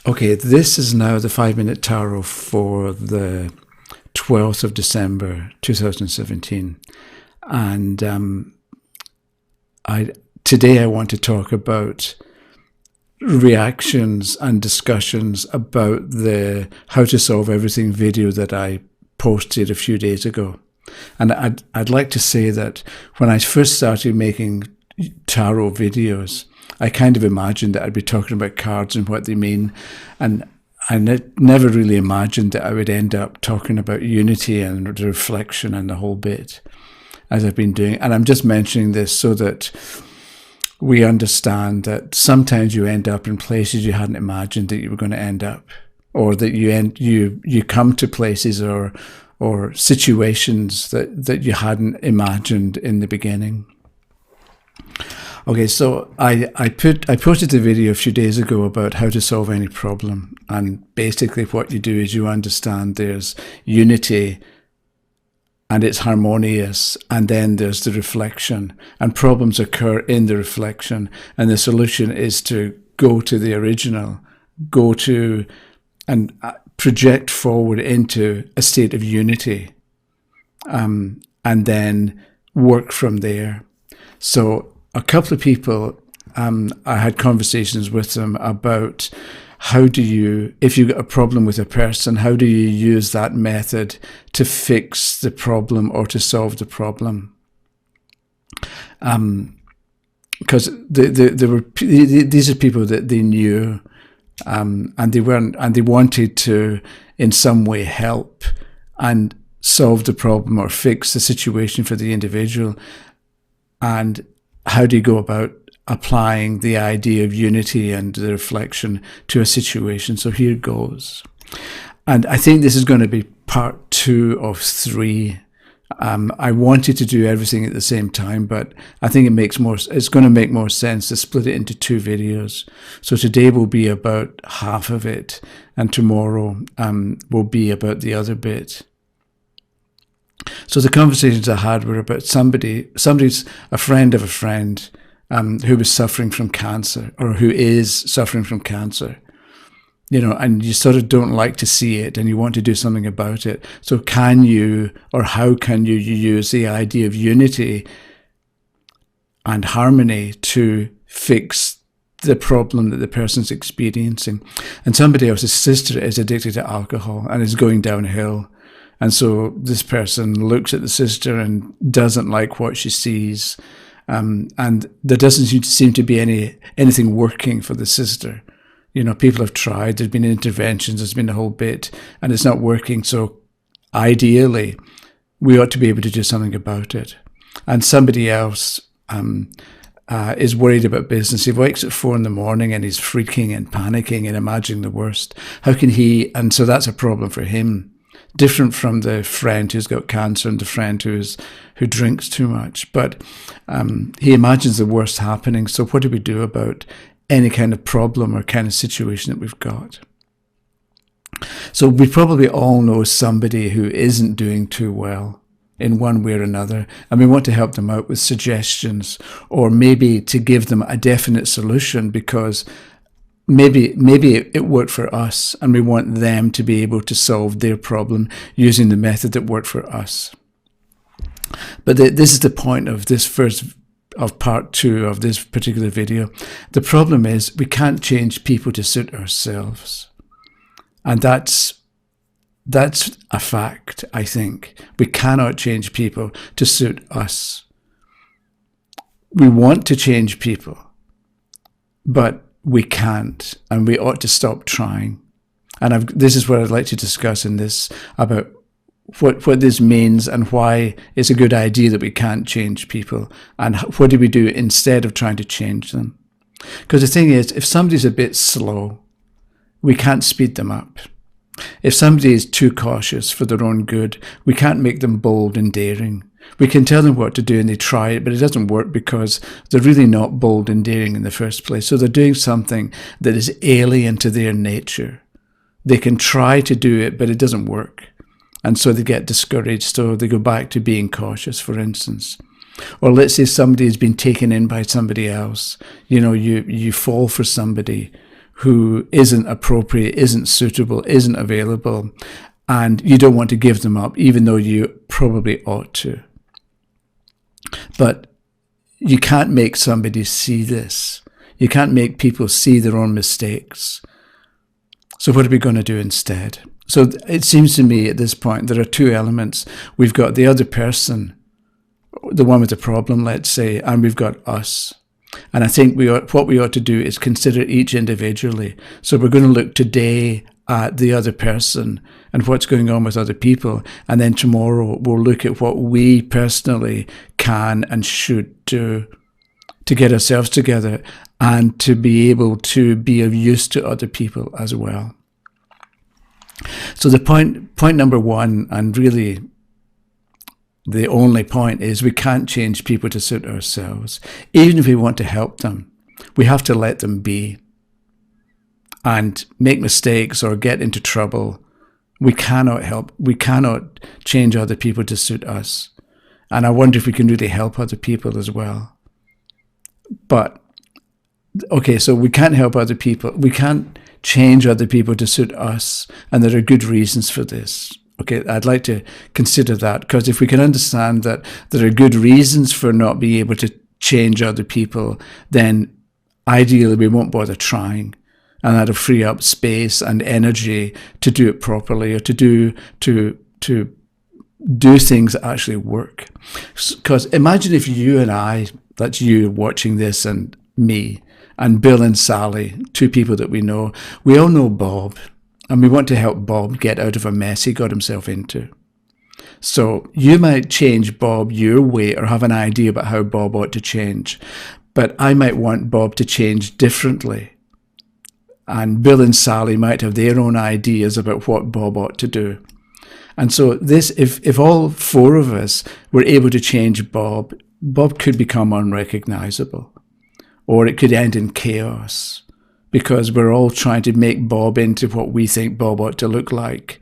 Okay, this is now the 5-minute tarot for the 12th of December 2017. And today I want to talk about reactions and discussions about the How to Solve Everything video that I posted a few days ago. And I'd like to say that when I first started making tarot videos, I kind of imagined that I'd be talking about cards and what they mean. And I never really imagined that I would end up talking about unity and the reflection and the whole bit, as I've been doing. And I'm just mentioning this so that we understand that sometimes you end up in places you hadn't imagined that you were going to end up, or that you come to places or situations that you hadn't imagined in the beginning. Okay, so I posted a video a few days ago about how to solve any problem, and basically what you do is you understand there's unity and it's harmonious, and then there's the reflection, and problems occur in the reflection, and the solution is to go to the original, go to and project forward into a state of unity, and then work from there. So a couple of people, I had conversations with them about how do you, if you've got a problem with a person, how do you use that method to fix the problem or to solve the problem? Because these are people that they knew, and they wanted to in some way help and solve the problem or fix the situation for the individual. And how do you go about applying the idea of unity and the reflection to a situation? So here goes. And I think this is going to be part 2 of 3. I wanted to do everything at the same time, but I think it's going to make more sense to split it into 2 videos. So today will be about half of it, and tomorrow will be about the other bit. So the conversations I had were about somebody's a friend of a friend who was suffering from cancer, or who is suffering from cancer, and you sort of don't like to see it and you want to do something about it. So can you, or how can you use the idea of unity and harmony to fix the problem that the person's experiencing? And somebody else's sister is addicted to alcohol and is going downhill. And so this person looks at the sister and doesn't like what she sees. And there doesn't seem to be anything working for the sister. People have tried, there's been interventions, there's been a whole bit, and it's not working. So ideally, we ought to be able to do something about it. And somebody else is worried about business. He wakes at 4 a.m. and he's freaking and panicking and imagining the worst. How can he? And so that's a problem for him. Different from the friend who's got cancer and the friend who drinks too much. But he imagines the worst happening. So what do we do about any kind of problem or kind of situation that we've got? So we probably all know somebody who isn't doing too well in one way or another, and we want to help them out with suggestions, or maybe to give them a definite solution, because maybe it worked for us and we want them to be able to solve their problem using the method that worked for us. But this is the point of this of part 2 of this particular video. The problem is we can't change people to suit ourselves. And that's a fact, I think. We cannot change people to suit us. We want to change people, but we can't, and we ought to stop trying. And this is what I'd like to discuss in this, about what this means and why it's a good idea that we can't change people, and what do we do instead of trying to change them. Because the thing is, if somebody's a bit slow, we can't speed them up. If somebody is too cautious for their own good, we can't make them bold and daring. We can tell them what to do and they try it, but it doesn't work because they're really not bold and daring in the first place. So they're doing something that is alien to their nature. They can try to do it, but it doesn't work. And so they get discouraged, so they go back to being cautious, for instance. Or let's say somebody has been taken in by somebody else. You fall for somebody who isn't appropriate, isn't suitable, isn't available, and you don't want to give them up, even though you probably ought to. But you can't make somebody see this. You can't make people see their own mistakes. So what are we going to do instead? So it seems to me at this point there are two elements. We've got the other person, the one with the problem, let's say, and we've got us. And I think what we ought to do is consider each individually. So we're going to look today at the other person and what's going on with other people. And then tomorrow we'll look at what we personally can and should do to get ourselves together and to be able to be of use to other people as well. So the point number one, and really the only point, is we can't change people to suit ourselves. Even if we want to help them, we have to let them be and make mistakes or get into trouble. We cannot change other people to suit us. And I wonder if we can really help other people as well. But, okay, so we can't help other people. We can't change other people to suit us. And there are good reasons for this. Okay, I'd like to consider that, because if we can understand that there are good reasons for not being able to change other people, then ideally we won't bother trying. And that'll free up space and energy to do it properly, or to do things that actually work. Because imagine if you and I, that's you watching this, and me, and Bill and Sally, two people that we know, we all know Bob, and we want to help Bob get out of a mess he got himself into. So you might change Bob your way or have an idea about how Bob ought to change, but I might want Bob to change differently. And Bill and Sally might have their own ideas about what Bob ought to do. And so this, if all four of us were able to change Bob, Bob could become unrecognizable, or it could end in chaos, because we're all trying to make Bob into what we think Bob ought to look like.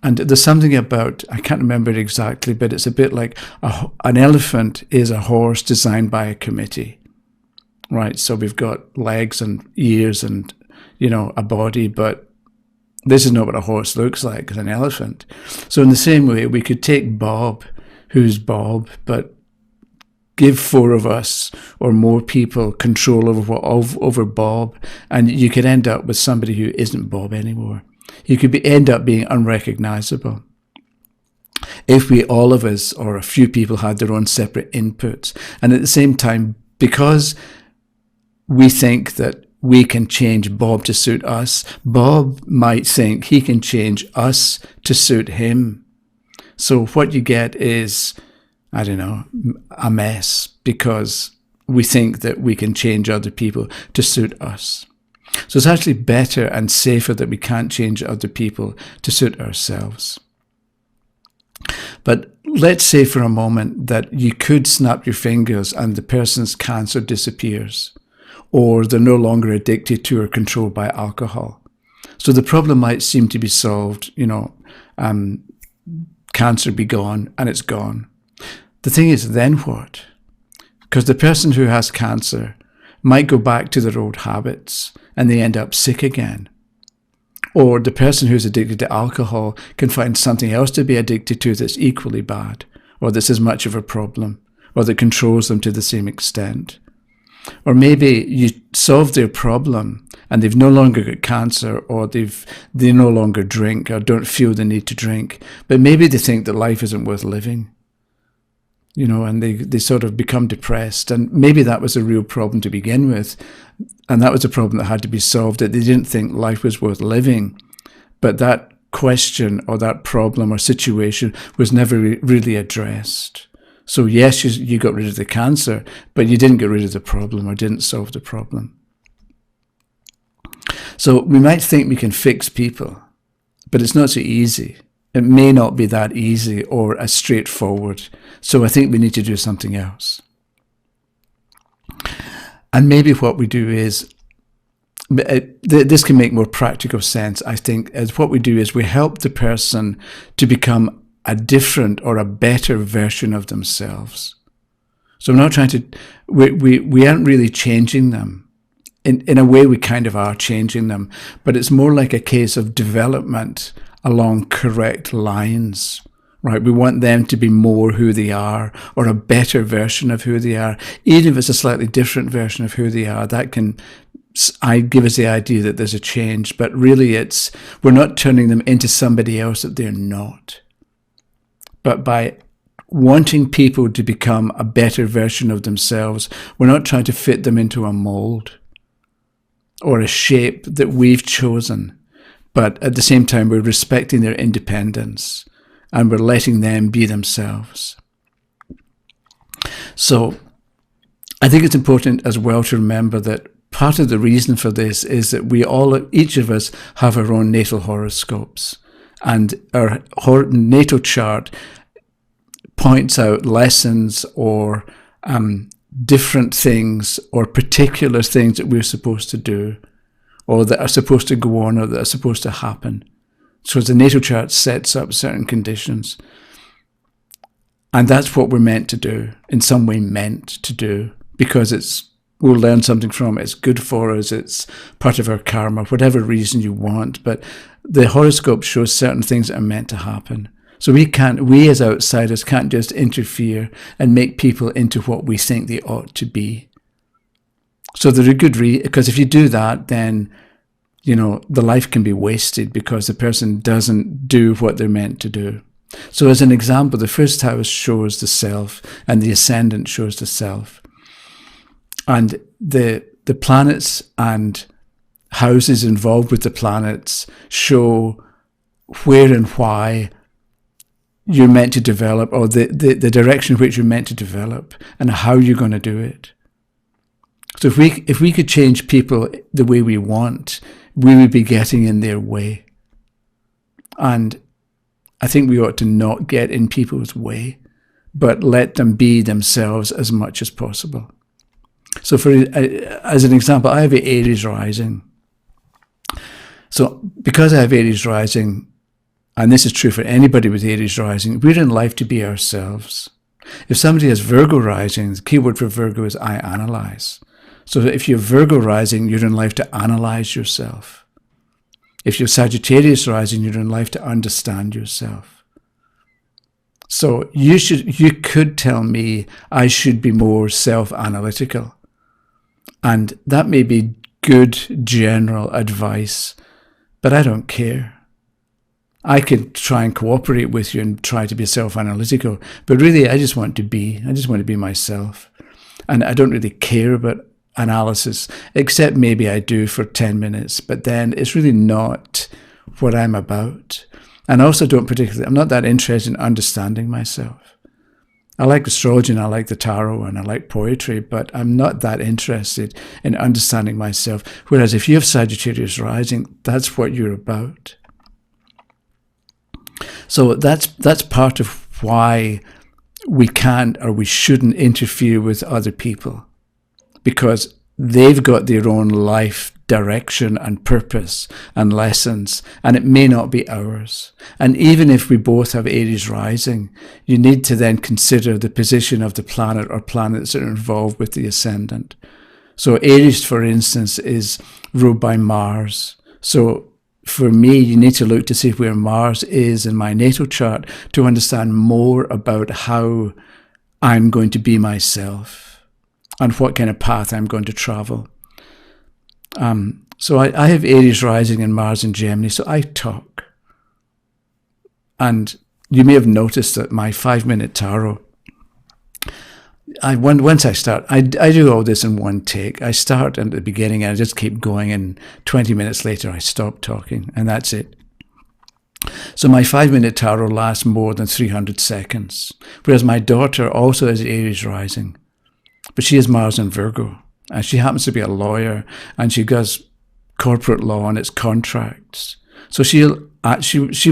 And there's something about, I can't remember it exactly, but it's a bit like an elephant is a horse designed by a committee, right? So we've got legs and ears and, a body, but this is not what a horse looks like, it's an elephant. So in the same way, we could take Bob, who's Bob, but give four of us or more people control over Bob, and you could end up with somebody who isn't Bob anymore. You could end up being unrecognizable. If we, all of us, or a few people, had their own separate inputs, and at the same time, because we think that we can change Bob to suit us, Bob might think he can change us to suit him. So what you get is, I don't know, a mess, because we think that we can change other people to suit us. So it's actually better and safer that we can't change other people to suit ourselves. But let's say for a moment that you could snap your fingers and the person's cancer disappears, or they're no longer addicted to or controlled by alcohol. So the problem might seem to be solved, cancer be gone, and it's gone. The thing is, then what? Because the person who has cancer might go back to their old habits and they end up sick again. Or the person who's addicted to alcohol can find something else to be addicted to that's equally bad, or that's as much of a problem, or that controls them to the same extent. Or maybe you solve their problem and they've no longer got cancer, or they no longer drink or don't feel the need to drink, but maybe they think that life isn't worth living. And they sort of become depressed. And maybe that was a real problem to begin with. And that was a problem that had to be solved, that they didn't think life was worth living. But that question or that problem or situation was never really addressed. So yes, you got rid of the cancer, but you didn't get rid of the problem or didn't solve the problem. So we might think we can fix people, but it's not so easy. It may not be that easy or as straightforward. So I think we need to do something else. And maybe what we do is, this can make more practical sense, I think, as what we do is we help the person to become a different or a better version of themselves. So we're not trying to, we aren't really changing them. in a way we kind of are changing them, but it's more like a case of development along correct lines, right? We want them to be more who they are, or a better version of who they are. Even if it's a slightly different version of who they are, that can give us the idea that there's a change, but really we're not turning them into somebody else that they're not. But by wanting people to become a better version of themselves, we're not trying to fit them into a mold or a shape that we've chosen, but at the same time we're respecting their independence and we're letting them be themselves. So I think it's important as well to remember that part of the reason for this is that each of us have our own natal horoscopes, and our natal chart points out lessons or different things or particular things that we're supposed to do, or that are supposed to go on, or that are supposed to happen. So the natal chart sets up certain conditions. And that's what we're meant to do, in some way meant to do, because we'll learn something from it. It's good for us. It's part of our karma, whatever reason you want. But the horoscope shows certain things that are meant to happen. So we as outsiders can't just interfere and make people into what we think they ought to be. So there's a good because if you do that, then, the life can be wasted because the person doesn't do what they're meant to do. So as an example, the first house shows the self and the ascendant shows the self. And the planets and houses involved with the planets show where and why you're meant to develop, or the direction in which you're meant to develop, and how you're going to do it. So if we could change people the way we want, we would be getting in their way. And I think we ought to not get in people's way, but let them be themselves as much as possible. So as an example, I have an Aries rising. So because I have Aries rising, and this is true for anybody with Aries rising, we're in life to be ourselves. If somebody has Virgo rising, the key word for Virgo is I analyze. So if you're Virgo rising, you're in life to analyze yourself. If you're Sagittarius rising, you're in life to understand yourself. So you could tell me I should be more self-analytical. And that may be good general advice, but I don't care. I could try and cooperate with you and try to be self-analytical, but really I just want to be myself. And I don't really care about analysis, except maybe I do for 10 minutes, but then it's really not what I'm about. And I also I'm not that interested in understanding myself. I like astrology and I like the tarot and I like poetry, but I'm not that interested in understanding myself. Whereas if you have Sagittarius rising, that's what you're about. So that's part of why we can't or we shouldn't interfere with other people, because they've got their own life direction and purpose and lessons, and it may not be ours. And even if we both have Aries rising, you need to then consider the position of the planet or planets that are involved with the ascendant. So Aries, for instance, is ruled by Mars. So for me, you need to look to see where Mars is in my natal chart to understand more about how I'm going to be myself and what kind of path I'm going to travel. So I have Aries rising and Mars in Gemini, so I talk. And you may have noticed that my 5-minute tarot, once I start, I do all this in one take. I start at the beginning and I just keep going, and 20 minutes later I stop talking, and that's it. So my 5-minute tarot lasts more than 300 seconds, whereas my daughter also has Aries rising, but she has Mars in Virgo, and she happens to be a lawyer, and she does corporate law and it's contracts. So she'll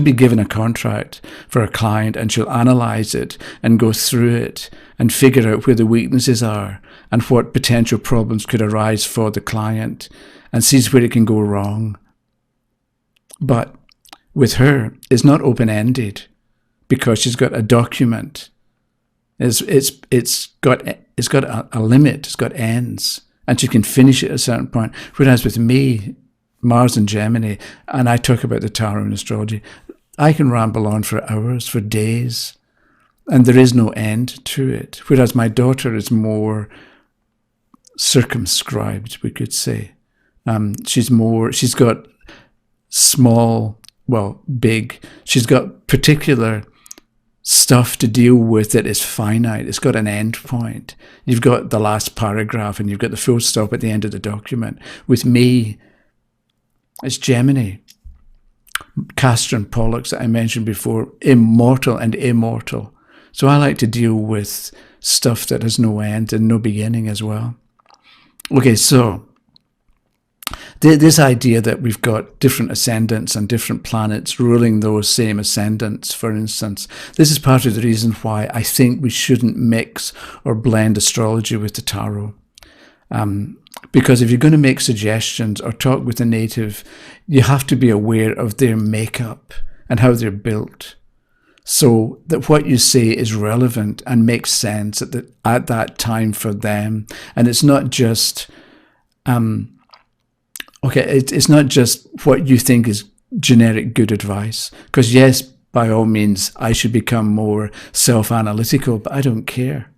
be given a contract for a client, and she'll analyze it and go through it and figure out where the weaknesses are and what potential problems could arise for the client, and sees where it can go wrong. But with her, it's not open-ended, because she's got a document. It's got a limit. It's got ends, and she can finish it at a certain point. Whereas with me, Mars and Gemini, and I talk about the tarot and astrology, I can ramble on for hours, for days, and there is no end to it. Whereas my daughter is more circumscribed, we could say. She's got small, well, big, she's got particular stuff to deal with that is finite. It's got an end point. You've got the last paragraph and you've got the full stop at the end of the document. With me, it's Gemini, Castor and Pollux that I mentioned before, immortal and immortal. So I like to deal with stuff that has no end and no beginning as well. Okay, so this idea that we've got different ascendants and different planets ruling those same ascendants, for instance, this is part of the reason why I think we shouldn't mix or blend astrology with the tarot. Because if you're going to make suggestions or talk with a native, you have to be aware of their makeup and how they're built, so that what you say is relevant and makes sense at that time for them. And it's not just it's not just what you think is generic good advice. Because yes, by all means, I should become more self-analytical, but I don't care.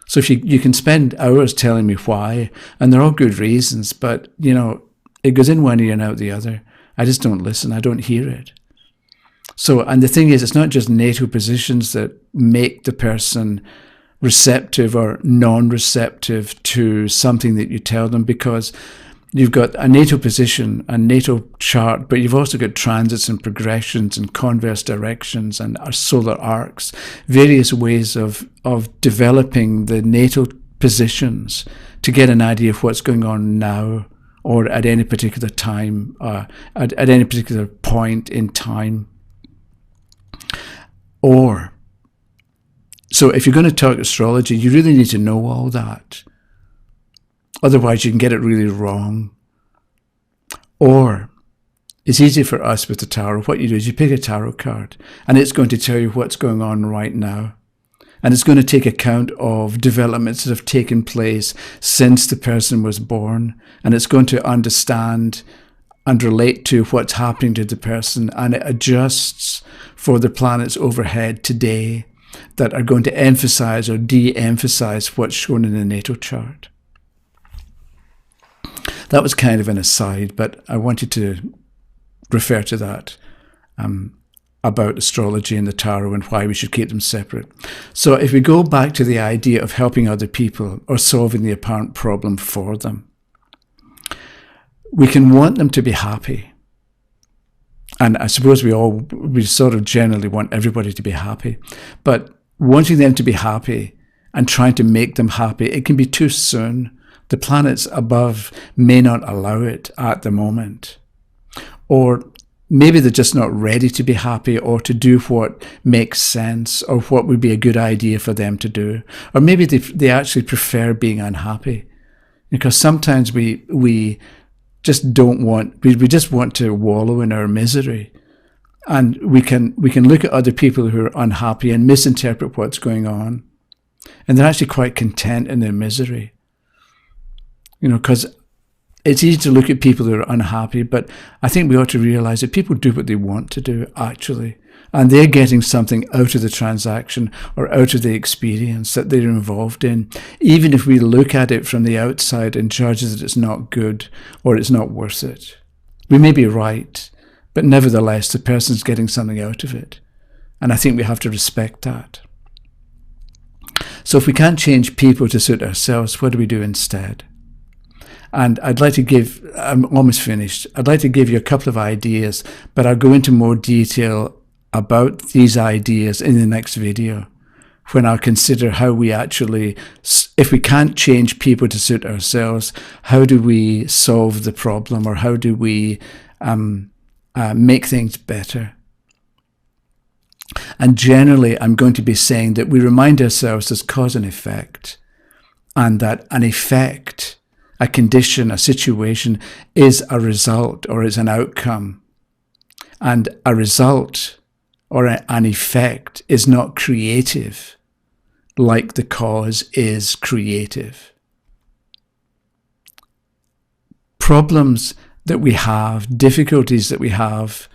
So if you can spend hours telling me why, and they're all good reasons, but, you know, it goes in one ear and out the other. I just don't listen. I don't hear it. So, and the thing is, it's not just natal positions that make the person receptive or non-receptive to something that you tell them, because you've got a natal position, a natal chart, but you've also got transits and progressions and converse directions and solar arcs, various ways of developing the natal positions to get an idea of what's going on now or at any particular time, at any particular point in time. So if you're going to talk astrology, you really need to know all that. Otherwise, you can get it really wrong. Or it's easy for us with the tarot. What you do is you pick a tarot card, and it's going to tell you what's going on right now. And it's going to take account of developments that have taken place since the person was born. And it's going to understand and relate to what's happening to the person. And it adjusts for the planets overhead today that are going to emphasize or de-emphasize what's shown in the natal chart. That was kind of an aside, but I wanted to refer to that about astrology and the tarot and why we should keep them separate. So if we go back to the idea of helping other people or solving the apparent problem for them, we can want them to be happy. And I suppose we sort of generally want everybody to be happy. But wanting them to be happy and trying to make them happy, it can be too soon. The planets above may not allow it at the moment. Or maybe they're just not ready to be happy or to do what makes sense or what would be a good idea for them to do. Or maybe they actually prefer being unhappy. Because sometimes we just don't want, we just want to wallow in our misery. And we can look at other people who are unhappy and misinterpret what's going on. And they're actually quite content in their misery. You know, because it's easy to look at people who are unhappy, but I think we ought to realize that people do what they want to do, actually. And they're getting something out of the transaction or out of the experience that they're involved in, even if we look at it from the outside and judge that it's not good or it's not worth it. We may be right, but nevertheless, the person's getting something out of it. And I think we have to respect that. So if we can't change people to suit ourselves, what do we do instead? And I'd like to give, I'm almost finished, I'd like to give you a couple of ideas, but I'll go into more detail about these ideas in the next video, when I'll consider how we actually, if we can't change people to suit ourselves, how do we solve the problem, or how do we make things better? And generally, I'm going to be saying that we remind ourselves there's cause and effect, and that an effect, a condition, a situation is a result or is an outcome. And a result or an effect is not creative like the cause is creative. problems that we have, difficulties that we have,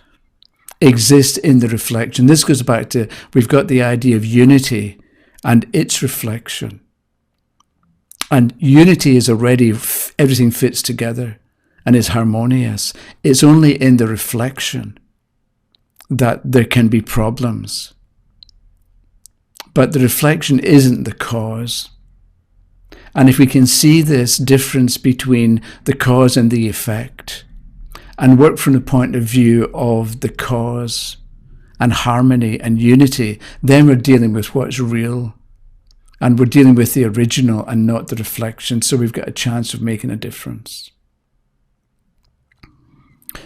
exist in the reflection. This goes back to, we've got the idea of unity and its reflection. And unity is already, everything fits together and is harmonious. It's only in the reflection that there can be problems. But the reflection isn't the cause. And if we can see this difference between the cause and the effect, and work from the point of view of the cause and harmony and unity, then we're dealing with what's real. And we're dealing with the original and not the reflection. So we've got a chance of making a difference.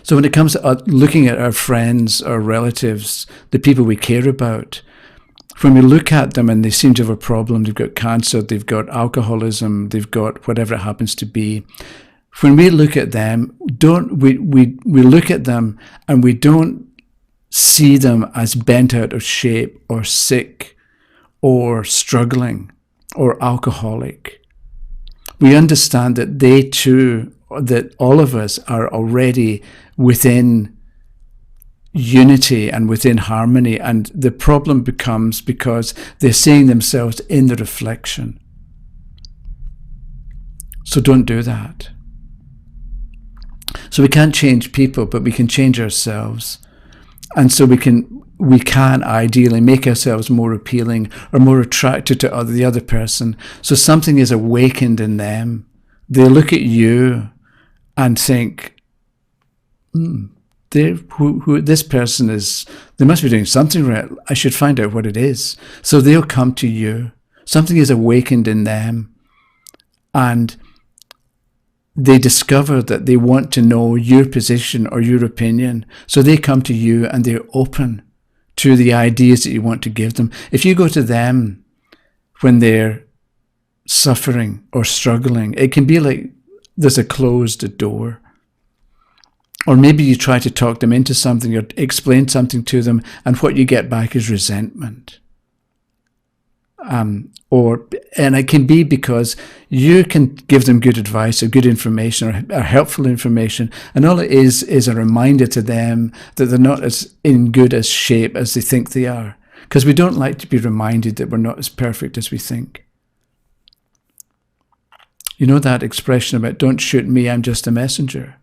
So when it comes to looking at our friends, our relatives, the people we care about, when we look at them and they seem to have a problem, they've got cancer, they've got alcoholism, they've got whatever it happens to be. When we look at them, we look at them and we don't see them as bent out of shape or sick or struggling or alcoholic. We understand that they too, that all of us are already within unity and within harmony, and the problem becomes because they're seeing themselves in the reflection. So don't do that. So we can't change people, but we can change ourselves. And so we can ideally make ourselves more appealing or more attracted to the other person. So something is awakened in them. They look at you and think, who this person is, they must be doing something right. I should find out what it is. So they'll come to you. Something is awakened in them. And they discover that they want to know your position or your opinion. So they come to you and they're open to the ideas that you want to give them. If you go to them when they're suffering or struggling, it can be like there's a closed door. Or maybe you try to talk them into something or explain something to them, and what you get back is resentment. And it can be because you can give them good advice or good information or helpful information, and all it is a reminder to them that they're not as in good as shape as they think they are. Because we don't like to be reminded that we're not as perfect as we think. You know that expression about "don't shoot me, I'm just a messenger"?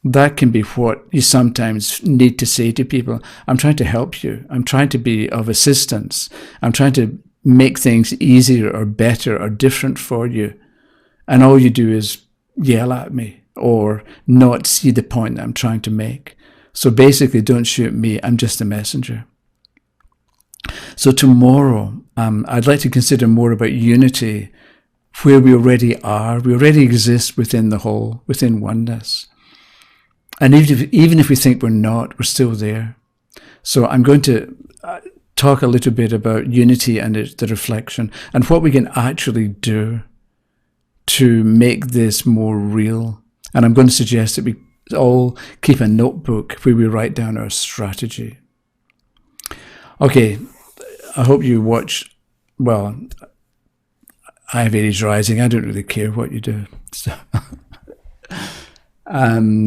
That can be what you sometimes need to say to people. I'm trying to help you. I'm trying to be of assistance. I'm trying to make things easier or better or different for you. And all you do is yell at me or not see the point that I'm trying to make. So basically, don't shoot me. I'm just a messenger. So tomorrow, I'd like to consider more about unity, where we already are. We already exist within the whole, within oneness. And even if we think we're not, we're still there. So I'm going to talk a little bit about unity and the reflection and what we can actually do to make this more real. And I'm going to suggest that we all keep a notebook where we write down our strategy. Okay, I hope you watch. Well, I have Aries rising. I don't really care what you do. So.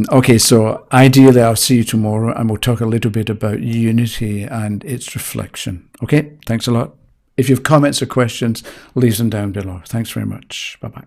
Okay, so ideally I'll see you tomorrow and we'll talk a little bit about unity and its reflection. Okay, thanks a lot. If you have comments or questions, leave them down below. Thanks very much. Bye-bye.